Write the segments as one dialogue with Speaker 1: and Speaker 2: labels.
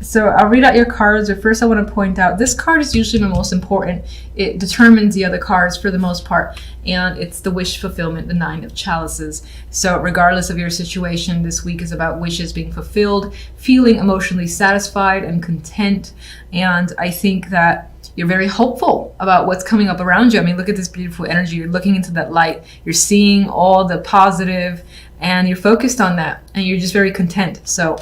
Speaker 1: So I'll read out your cards, but first I want to point out this card is usually the most important. It determines the other cards for the most part, and it's the wish fulfillment, the Nine of Chalices. So regardless of your situation, this week is about wishes being fulfilled, feeling emotionally satisfied and content. And I think that you're very hopeful about what's coming up around you. I mean, look at this beautiful energy. You're looking into that light. You're seeing all the positive, and you're focused on that, and you're just very content. So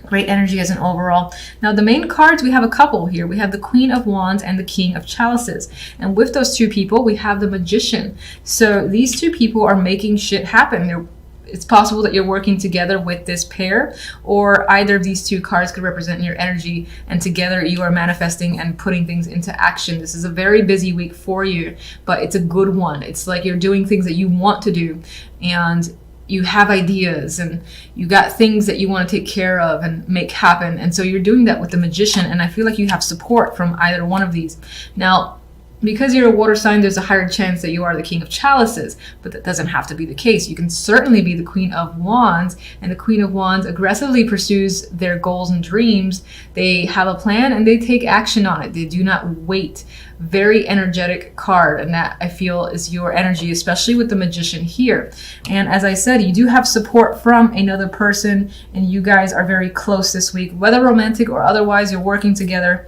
Speaker 1: great energy as an overall. Now the main cards, we have a couple here. We have the Queen of Wands and the King of Chalices. And with those two people, we have the Magician. So these two people are making shit happen. It's possible that you're working together with this pair, or either of these two cards could represent your energy, and together you are manifesting and putting things into action. This is a very busy week for you, but it's a good one. It's like you're doing things that you want to do, and you have ideas, and you got things that you want to take care of and make happen. And so you're doing that with the Magician, and I feel like you have support from either one of these. Now, because you're a water sign, there's a higher chance that you are the King of Chalices, but that doesn't have to be the case. You can certainly be the Queen of Wands, and the Queen of Wands aggressively pursues their goals and dreams. They have a plan and they take action on it. They do not wait. Very energetic card, and that I feel is your energy, especially with the Magician here. And as I said, you do have support from another person, and you guys are very close this week, whether romantic or otherwise. You're working together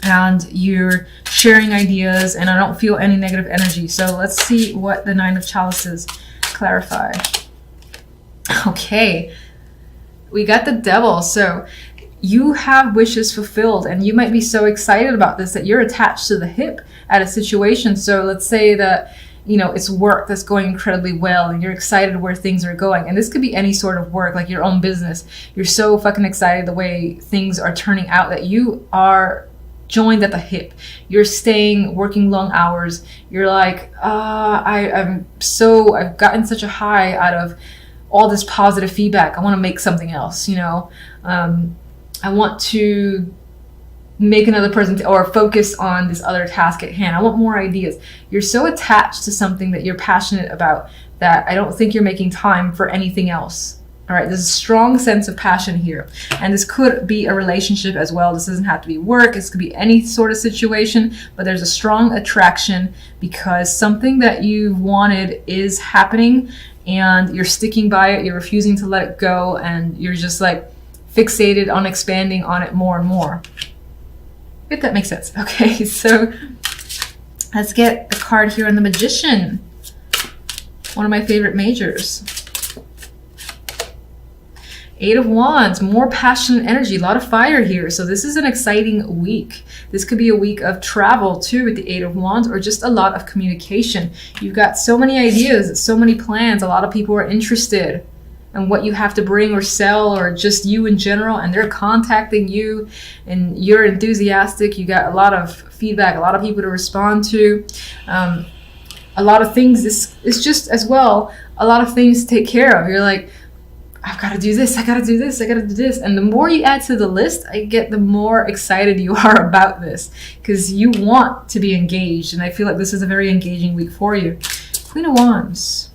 Speaker 1: and you're sharing ideas, and I don't feel any negative energy. So let's see what the Nine of Chalices clarify. Okay, we got the Devil. So you have wishes fulfilled, and you might be so excited about this that you're attached to the hip at a situation. So let's say that, you know, it's work that's going incredibly well, and you're excited where things are going. And this could be any sort of work, like your own business. You're so fucking excited the way things are turning out that you are joined at the hip. You're staying, working long hours. You're like, I've gotten such a high out of all this positive feedback. I want to make something else, you know. I want to make another presentation or focus on this other task at hand. I want more ideas. You're so attached to something that you're passionate about that I don't think you're making time for anything else. All right, there's a strong sense of passion here. And this could be a relationship as well. This doesn't have to be work. This could be any sort of situation, but there's a strong attraction because something that you've wanted is happening, and you're sticking by it. You're refusing to let it go, and you're just like fixated on expanding on it more and more. If that makes sense. Okay, so let's get the card here on the Magician. One of my favorite majors. Eight of Wands, more passionate energy, a lot of fire here. So this is an exciting week. This could be a week of travel too with the Eight of Wands, or just a lot of communication. You've got so many ideas, so many plans. A lot of people are interested in what you have to bring or sell, or just you in general, and they're contacting you, and you're enthusiastic. You got a lot of feedback, a lot of people to respond to, a lot of things. This is just as well, a lot of things to take care of. You're like, I've got to do this, I got to do this, I got to do this. And the more you add to the list, I get the more excited you are about this, because you want to be engaged. And I feel like this is a very engaging week for you. Queen of Wands.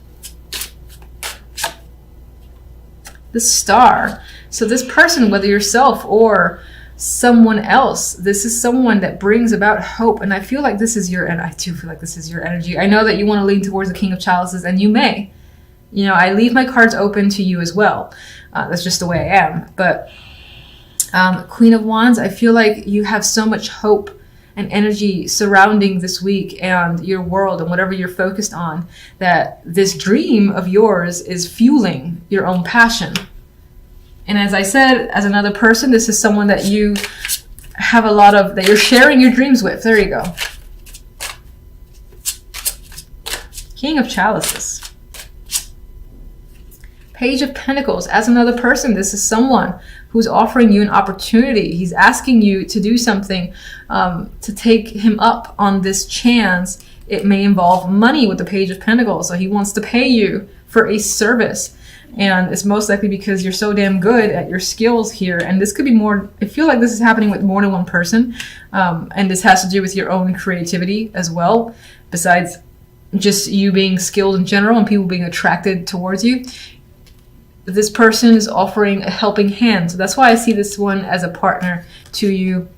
Speaker 1: The Star. So this person, whether yourself or someone else, this is someone that brings about hope. And I feel like this is your, and I do feel like this is your energy. I know that you want to lean towards the King of Chalices, and you may. You know, I leave my cards open to you as well. That's just the way I am. But Queen of Wands, I feel like you have so much hope and energy surrounding this week and your world and whatever you're focused on, that this dream of yours is fueling your own passion. And as I said, as another person, this is someone that you have a lot of, that you're sharing your dreams with. There you go. King of Chalices. Page of Pentacles. As another person, this is someone who's offering you an opportunity. He's asking you to do something, to take him up on this chance. It may involve money with the Page of Pentacles. So he wants to pay you for a service. And it's most likely because you're so damn good at your skills here. And this could be more, I feel like this is happening with more than one person. And this has to do with your own creativity as well, besides just you being skilled in general and people being attracted towards you. this person is offering a helping hand. So that's why I see this one as a partner to you.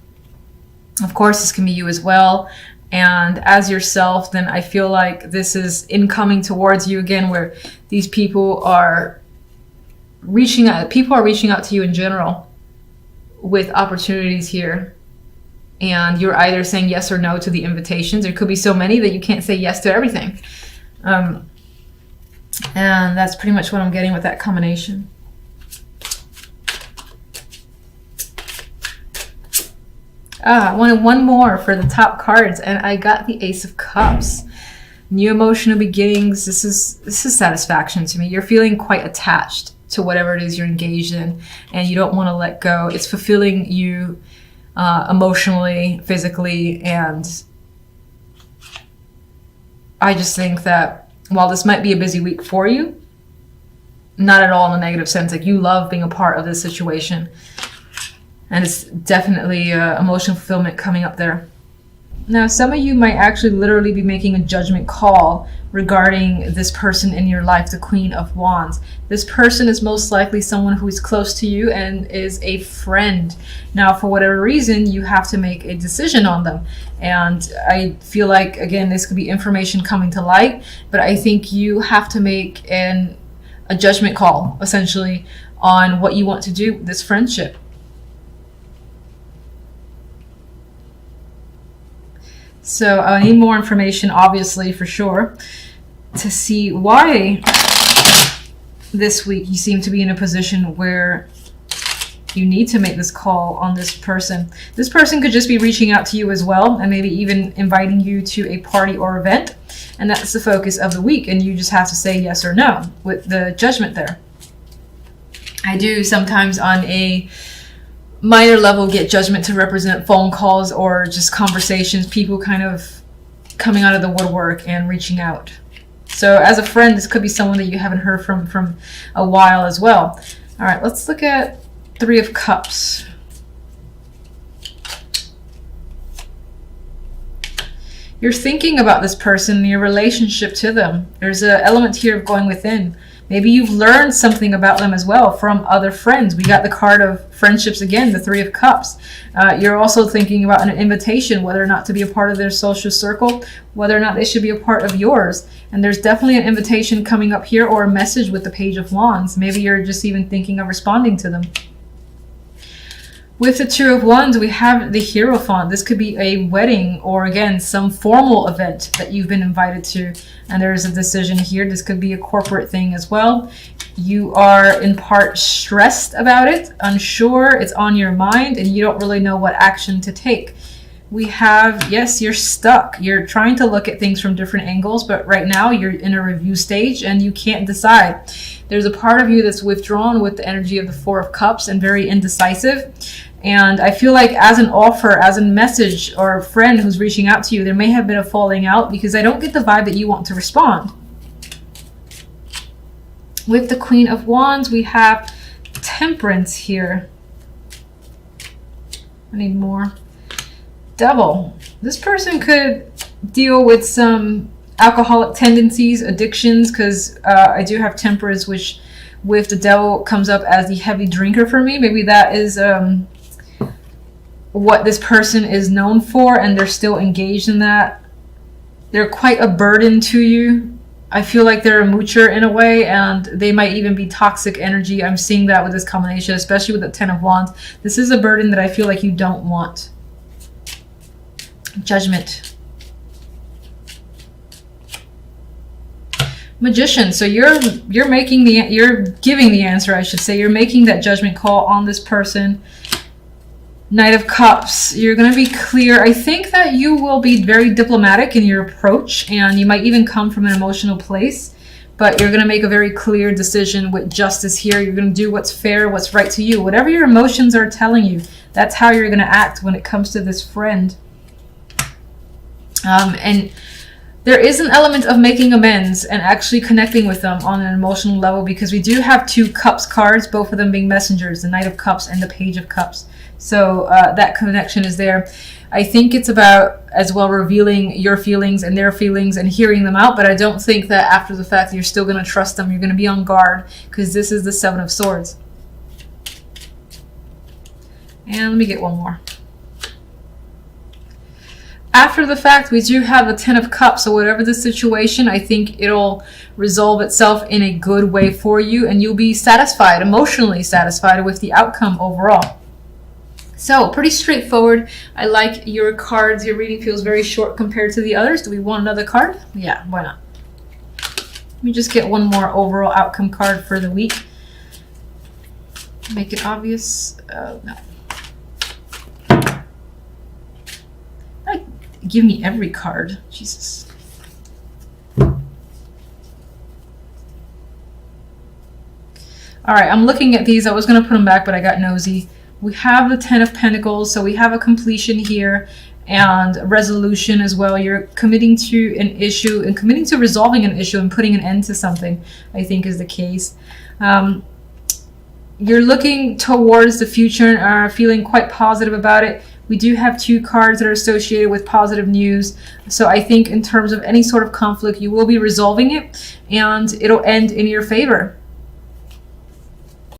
Speaker 1: Of course, this can be you as well. And as yourself, then I feel like this is incoming towards you again, where these people are reaching out to you in general with opportunities here. And you're either saying yes or no to the invitations. There could be so many that you can't say yes to everything. And that's pretty much what I'm getting with that combination. I wanted one more for the top cards, and I got the Ace of Cups. New emotional beginnings. This is satisfaction to me. You're feeling quite attached to whatever it is you're engaged in, and you don't want to let go. It's fulfilling you emotionally, physically, and I just think that while this might be a busy week for you, not at all in a negative sense. Like, you love being a part of this situation. And it's definitely emotional fulfillment coming up there. Now, some of you might actually literally be making a judgment call regarding this person in your life, the Queen of Wands. This person is most likely someone who is close to you and is a friend. Now, for whatever reason, you have to make a decision on them. And I feel like, again, this could be information coming to light, but I think you have to make a judgment call, essentially, on what you want to do with this friendship. So I need more information, obviously, for sure, to see why this week you seem to be in a position where you need to make this call on this person. This person could just be reaching out to you as well, and maybe even inviting you to a party or event. And that's the focus of the week. And you just have to say yes or no with the judgment there. I do sometimes on a minor level get judgment to represent phone calls or just conversations, people kind of coming out of the woodwork and reaching out. So as a friend, this could be someone that you haven't heard from a while as well. All right, let's look at Three of Cups. You're thinking about this person, your relationship to them. There's an element here of going within. Maybe you've learned something about them as well from other friends. We got the card of friendships again, the Three of Cups. You're also thinking about an invitation, whether or not to be a part of their social circle, whether or not they should be a part of yours. And there's definitely an invitation coming up here, or a message with the Page of Wands. Maybe you're just even thinking of responding to them. With the Two of Wands, we have the Hierophant. This could be a wedding or, again, some formal event that you've been invited to. And there is a decision here. This could be a corporate thing as well. You are in part stressed about it, unsure, it's on your mind, and you don't really know what action to take. We have, yes, you're stuck. You're trying to look at things from different angles, but right now you're in a review stage and you can't decide. There's a part of you that's withdrawn with the energy of the Four of Cups and very indecisive. And I feel like as an offer, as a message, or a friend who's reaching out to you, there may have been a falling out because I don't get the vibe that you want to respond. With the Queen of Wands, we have Temperance here. I need more. Devil. This person could deal with some alcoholic tendencies, addictions, because I do have Temperance, which with the Devil comes up as the heavy drinker for me. Maybe that is what this person is known for, and they're still engaged in that. They're quite a burden to you. I feel like they're a moocher in a way, and they might even be toxic energy. I'm seeing that with this combination, especially with the Ten of Wands. This is a burden that I feel like you don't want. Judgment. Magician. So you're giving the answer, I should say. You're making that judgment call on this person. Knight of Cups. You're going to be clear. I think that you will be very diplomatic in your approach, and you might even come from an emotional place, but you're going to make a very clear decision with justice here. You're going to do what's fair, what's right to you. Whatever your emotions are telling you, that's how you're going to act when it comes to this friend. And there is an element of making amends and actually connecting with them on an emotional level, because we do have 2 Cups cards, both of them being messengers, the Knight of Cups and the Page of Cups. So that connection is there. I think it's about as well revealing your feelings and their feelings and hearing them out, but I don't think that after the fact you're still going to trust them. You're going to be on guard, because this is the 7 of Swords. And let me get one more. After the fact, we do have the 10 of Cups, so whatever the situation, I think it'll resolve itself in a good way for you, and you'll be satisfied, emotionally satisfied with the outcome overall. So, pretty straightforward. I like your cards. Your reading feels very short compared to the others. Do we want another card? Yeah, why not? Let me just get one more overall outcome card for the week. Make it obvious. No. Give me every card. Jesus. All right, I'm looking at these. I was going to put them back, but I got nosy. We have the 10 of Pentacles, so we have a completion here and a resolution as well. You're committing to an issue and committing to resolving an issue and putting an end to something, I think is the case. You're looking towards the future and are feeling quite positive about it. We do have 2 cards that are associated with positive news. So I think in terms of any sort of conflict, you will be resolving it and it'll end in your favor.